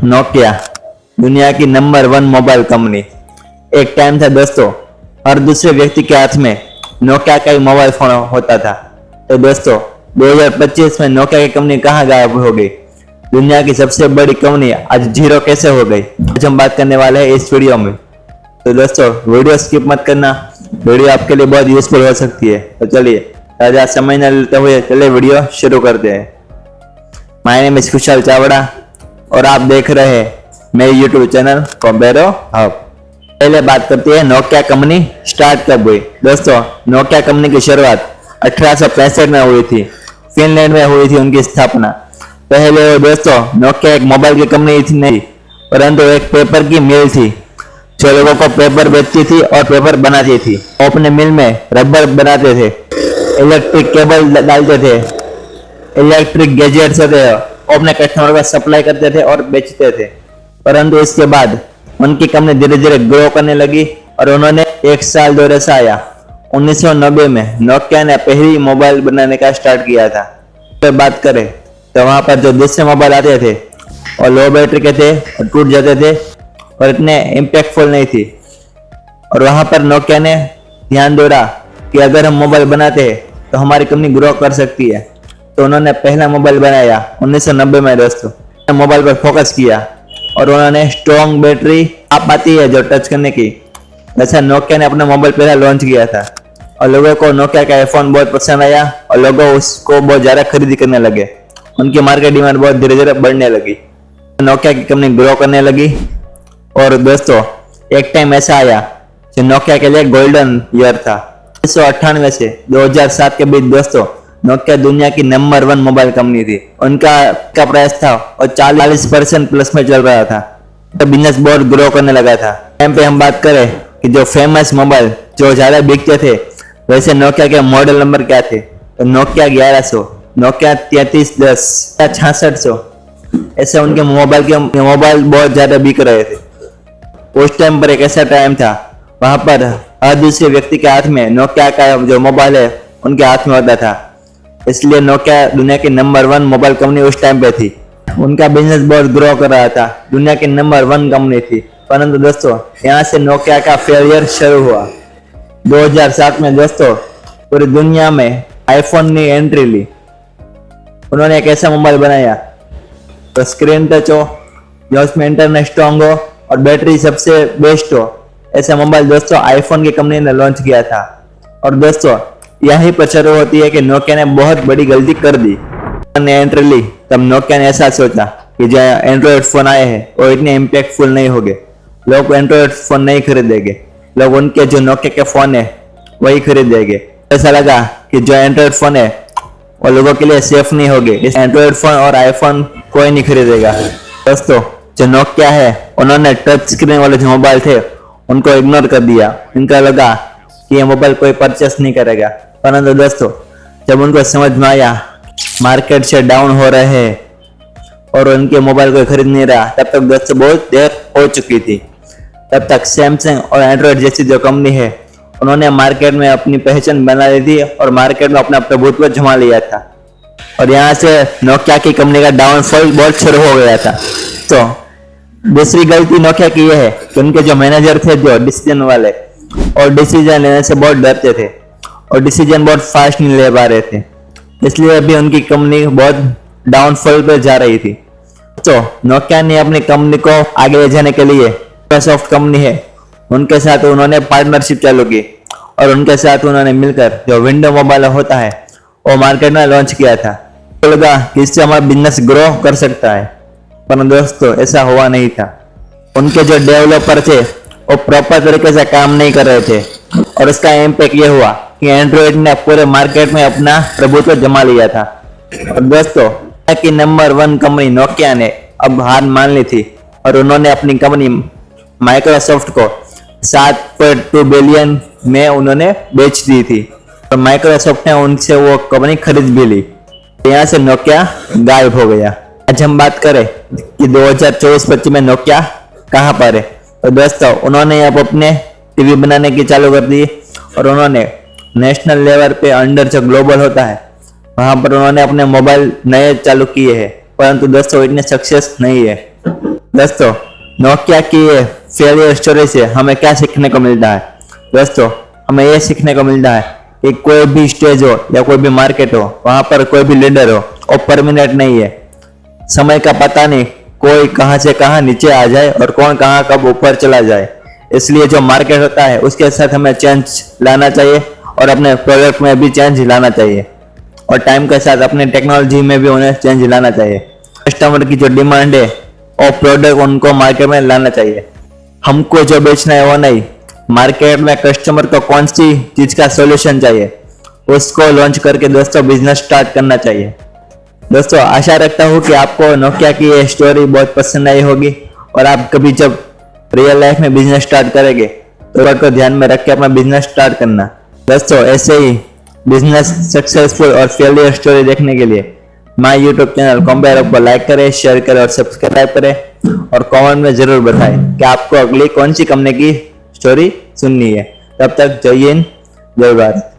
Nokia दुनिया की number one mobile company. एक टाइम था दोस्तों, हर दूसरे व्यक्ति के हाथ में नोकिया का ही मोबाइल फोन होता था। तो दोस्तों 2025 में नोकिया की कंपनी कहाँ गायब हो गई? दुनिया की सबसे बड़ी कंपनी आज जीरो कैसे हो गई? आज हम बात करने वाले हैं इस वीडियो में। तो दोस्तों वीडियो स्किप मत करना, वीडियो आपके लिए बहुत यूजफुल हो सकती है। तो चलिए ज़्यादा समय न लेते हुए चलिए वीडियो शुरू करते हैं। माय नेम इज कुशल चावड़ा और आप देख रहे हैं मेरे यूट्यूब चैनल कॉम्बेरो हब। पहले बात करते हैं नोकिया कंपनी स्टार्ट कब हुई। दोस्तों नोकिया कंपनी की शुरुआत 1865 में हुई थी। फिनलैंड में हुई थी उनकी स्थापना। पहले दोस्तों नोकिया एक मोबाइल की कंपनी थी नहीं, परंतु एक पेपर की मिल थी जो लोगों को पेपर बेचती थी और पेपर बनाती थी। वो अपने मिल में रबर बनाते थे, इलेक्ट्रिक केबल डालते थे, इलेक्ट्रिक गैजेट्स होते थे, वो अपने कस्टमर को सप्लाई करते थे और बेचते थे। परंतु इसके बाद उनकी कंपनी धीरे धीरे ग्रो करने लगी और उन्होंने एक साल दौर ऐसा आया 1990 में नोकिया ने पहली मोबाइल बनाने का स्टार्ट किया था। फिर बात करें तो वहां पर जो दूसरे मोबाइल आते थे और लो बैटरी के थे और टूट जाते थे और इतने इम्पैक्टफुल नहीं थी। और वहां पर नोकिया ने ध्यान दौड़ा कि अगर हम मोबाइल बनाते हैं तो हमारी कंपनी ग्रो कर सकती है। तो उन्होंने पहला मोबाइल बनाया 1990 में दोस्तों। मोबाइल पर फोकस किया और उन्होंने स्ट्रॉन्ग बैटरी आप आती है जो टच करने की, जैसा नोकिया ने अपना मोबाइल पहला लॉन्च किया था और लोगों को नोकिया का आईफोन बहुत पसंद आया और लोगों उसको बहुत ज़्यादा खरीदी करने लगे। उनकी मार्केट डिमांड बहुत धीरे धीरे बढ़ने लगी। नोकिया की कंपनी ग्रो करने लगी और दोस्तों एक टाइम ऐसा आया जो नोकिया के लिए गोल्डन ईयर था। 1998 से 2007 के बीच दोस्तों नोकिया दुनिया की नंबर वन मोबाइल कंपनी थी। उनका प्राइस था और 40% प्लस में चल रहा था। तो बिजनेस बहुत ग्रो करने लगा था। टाइम पे हम बात करें कि जो फेमस मोबाइल जो ज्यादा बिकते थे, वैसे नोकिया के मॉडल नंबर क्या थे? तो नोकिया 1100, नोकिया 3310, 6600, ऐसे उनके मोबाइल बहुत ज्यादा बिक रहे थे। उस टाइम पर एक ऐसा टाइम था वहां पर हर दूसरे व्यक्ति के हाथ में नोकिया का जो मोबाइल है उनके हाथ में होता था। इसलिए नोकिया दुनिया की नंबर वन मोबाइल कंपनी उस टाइम पे थी। उनका बिजनेस बहुत ग्रो कर रहा था, दुनिया की नंबर वन कंपनी थी। परंतु दोस्तों यहाँ से नोकिया का फेलियर शुरू हुआ। 2007 में दोस्तों पूरी दुनिया में आईफोन ने एंट्री ली। उन्होंने एक ऐसा मोबाइल बनाया तो स्क्रीन टच हो, जो उसमें इंटरनेट स्ट्रॉन्ग हो और बैटरी सबसे बेस्ट हो। ऐसा मोबाइल दोस्तों आईफोन की कंपनी ने लॉन्च किया था। और दोस्तों यही पर शुरू होती है कि नोकिया ने बहुत बड़ी गलती कर दी। ने एंट्री ली तब नोकिया ने ऐसा सोचा कि जो एंड्रॉइड फोन आए हैं वो इतने इम्पैक्टफुल नहीं होंगे, लोग एंड्रॉइड फोन नहीं खरीदेंगे, लोग उनके जो नोकिया के फोन है वही खरीदेंगे। ऐसा लगा कि जो एंड्रॉइड फोन है वो लोगों के लिए सेफ नहीं होंगे, इस एंड्रॉइड फोन और आईफोन कोई नहीं खरीदेगा। दोस्तों जो नोकिया है उन्होंने टच स्क्रीन वाले जो मोबाइल थे उनको इग्नोर कर दिया। इनका लगा कि ये मोबाइल कोई परचेस नहीं करेगा। परंतु दोस्तों जब उनको समझ में आया मार्केट से डाउन हो रहे हैं और उनके मोबाइल कोई खरीद नहीं रहा, तब तक दोस्तों बहुत देर हो चुकी थी। तब तक सैमसंग और एंड्रॉइड जैसी जो कंपनी है उन्होंने मार्केट में अपनी पहचान बना ली थी और मार्केट में अपना प्रभुत्व जमा लिया था। और यहाँ से नोकिया की कंपनी का डाउनफॉल बहुत शुरू हो गया था। तो दूसरी गलती नोकिया की यह है कि उनके जो मैनेजर थे जो डिसीजन वाले और डिसीजन लेने से बहुत डरते थे और डिसीजन बहुत फास्ट नहीं ले पा रहे थे। इसलिए अभी उनकी कंपनी बहुत डाउनफॉल पे जा रही थी। तो नोकिया ने अपनी कंपनी को आगे ले जाने के लिए माइक्रोसॉफ्ट कंपनी है उनके साथ उन्होंने पार्टनरशिप चालू की और उनके साथ उन्होंने मिलकर जो विंडो मोबाइल होता है वो मार्केट में लॉन्च किया था। तो लगा कि इससे हमारा बिजनेस ग्रो कर सकता है, पर दोस्तों ऐसा हुआ नहीं था। उनके जो डेवलपर थे वो प्रॉपर तरीके से काम नहीं कर रहे थे और इसका इम्पैक्ट ये हुआ कि एंड्रॉइड ने पूरे मार्केट में अपना प्रभुत्व जमा लिया था। और दोस्तों की नंबर वन कंपनी नोकिया ने अब हार मान ली थी और उन्होंने अपनी कंपनी माइक्रोसॉफ्ट को 7.2 बिलियन में उन्होंने बेच दी थी और माइक्रोसॉफ्ट ने उनसे वो कंपनी खरीद भी ली। यहाँ से नोकिया गायब हो गया। आज हम बात करें कि 2024-25 में नोकिया कहाँ पर है, तो दोस्तों उन्होंने अब अपने टीवी बनाने की चालू कर दी और उन्होंने नेशनल लेवल पे अंडर जो ग्लोबल होता है वहां पर उन्होंने अपने मोबाइल नए चालू किए हैं, परंतु दोस्तों इतने सक्सेस नहीं है। दोस्तों, नोकिया की ये फेलियर स्टोरी से हमें क्या सीखने को मिलता है? दोस्तों, हमें ये सीखने को मिलता है कि कोई भी स्टेज हो या कोई भी मार्केट हो, वहां पर कोई भी लीडर हो, वो परमानेंट नहीं है। समय का पता नहीं, कोई कहां से कहां नीचे आ जाए और कौन कहां कब ऊपर चला जाए। इसलिए जो मार्केट होता है उसके साथ हमें चेंज लाना चाहिए और अपने प्रोडक्ट में भी चेंज लाना चाहिए और टाइम के साथ अपने टेक्नोलॉजी में भी उन्हें चेंज लाना चाहिए। कस्टमर की जो डिमांड है और प्रोडक्ट उनको मार्केट में लाना चाहिए। हमको जो बेचना है वो नहीं, मार्केट में कस्टमर को कौन सी चीज का सॉल्यूशन चाहिए उसको लॉन्च करके दोस्तों बिजनेस स्टार्ट करना चाहिए। दोस्तों, आशा रखता हूँ कि आपको नोकिया की ये स्टोरी बहुत पसंद आई होगी और आप कभी जब रियल लाइफ में बिजनेस स्टार्ट करेंगे तो बात को ध्यान में रख के अपना बिजनेस स्टार्ट करना। दोस्तों, ऐसे ही बिजनेस सक्सेसफुल और फेलियर स्टोरी देखने के लिए माय यूट्यूब चैनल कंपेयर को लाइक करें, शेयर करें और सब्सक्राइब करें और कमेंट में जरूर बताएं कि आपको अगली कौन सी कंपनी की स्टोरी सुननी है। तब तक जय हिंद, जय भारत।